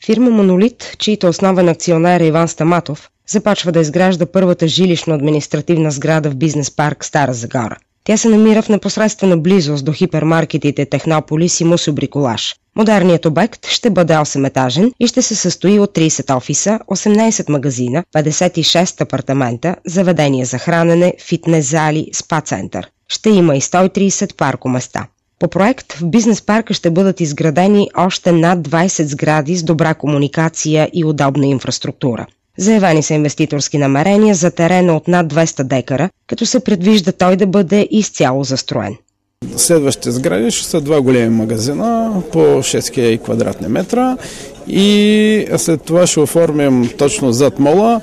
Фирма Монолит, чийто основен акционер е Иван Стаматов, започва да изгражда първата жилищно-административна сграда в бизнес парк Стара Загора. Тя се намира в непосредствена близост до хипермаркетите Технополис и Мусобриколаж. Модерният обект ще бъде 8-етажен и ще се състои от 30 офиса, 18 магазина, 56 апартамента, заведения за хранене, фитнес зали, спа-център. Ще има и 130 паркоместа. По проект в бизнес парка ще бъдат изградени още над 20 сгради с добра комуникация и удобна инфраструктура. Заявени са инвеститорски намерения за терена от над 200 декара, като се предвижда той да бъде изцяло застроен. Следващите сгради ще са 2 големи магазина по 6000 квадратни метра и след това ще оформим точно зад мола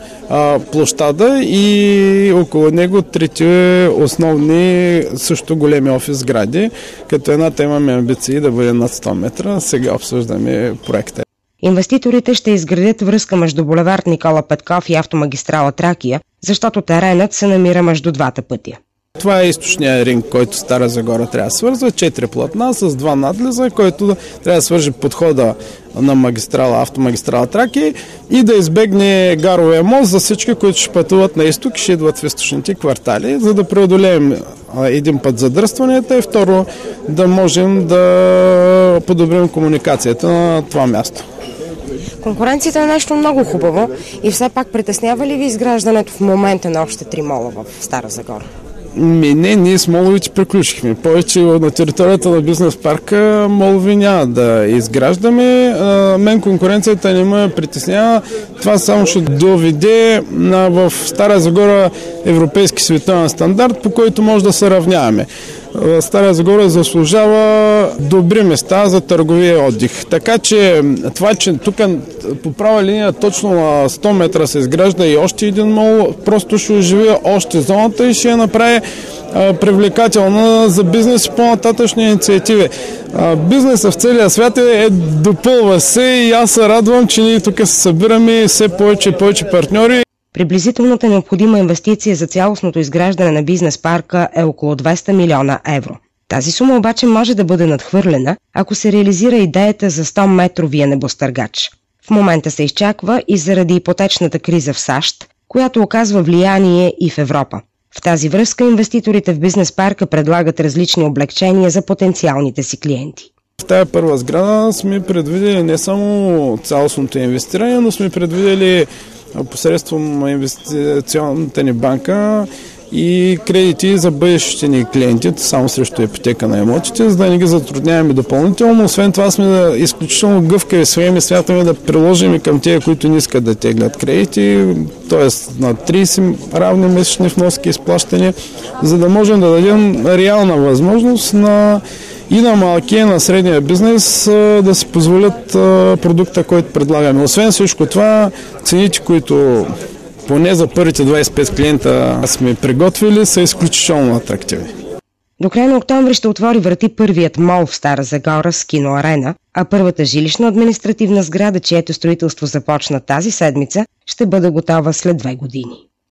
площада и около него 3 основни също големи офис сгради, като едната имаме амбиции да бъде над 100 метра, сега обсъждаме проекта. Инвеститорите ще изградят връзка между булевард Никола Петков и автомагистрала Тракия, защото теренът се намира между двата пътя. Това е източният ринг, който Стара Загора трябва да свързва. 4 платна с 2 надлеза, който трябва да свържи подхода на автомагистрала Тракия и да избегне гаровия мост за всички, които ще пътуват на изток и ще идват в източните квартали, за да преодолеем един път задръстванията и второ да можем да подобрим комуникацията на това място. Конкуренцията е нещо много хубаво и все пак притеснява ли ви изграждането в момента на още 3 мола в Стара Загора? Не, ние с моловите приключихме. Повече на територията на бизнес парка молови няма да изграждаме. Мен конкуренцията не ме притеснява. Това само ще доведе в Стара Загора европейски световен стандарт, по който може да се равняваме. Стара Загора заслужава добри места за търговия и отдих. Така че това, че тук по права линия точно на 100 метра се изгражда и още един мол, просто ще оживи още зоната и ще я направи привлекателна за бизнес и по-нататъчни инициативи. Бизнесът в целия свят допълва се и аз се радвам, че ние тук се събираме все повече и повече партньори. Приблизителната необходима инвестиция за цялостното изграждане на бизнес парка е около 200 милиона евро. Тази сума обаче може да бъде надхвърлена, ако се реализира идеята за 100-метровия небостъргач. В момента се изчаква и заради ипотечната криза в САЩ, която оказва влияние и в Европа. В тази връзка инвеститорите в бизнес парка предлагат различни облекчения за потенциалните си клиенти. В тази първа сграда сме предвидели не само цялостното инвестиране, но сме предвидели посредством инвестиционната ни банка и кредити за бъдещите ни клиенти, само срещу ипотека на имотите, за да не ги затрудняваме допълнително. Освен това сме изключително гъвкави своими, смятаме да приложим и към тези, които не искат да теглят кредити, т.е. на 30 равни месечни вноски изплащания, за да можем да дадем реална възможност и на малкия, и на средния бизнес да си позволят продукта, който предлагаме. Освен всичко това, цените, които поне за първите 25 клиента сме приготвили, са изключително атрактивни. До края на октомври ще отвори врати първият мол в Стара Загора с киноарена, а първата жилищно-административна сграда, чието строителство започна тази седмица, ще бъде готова след 2 години.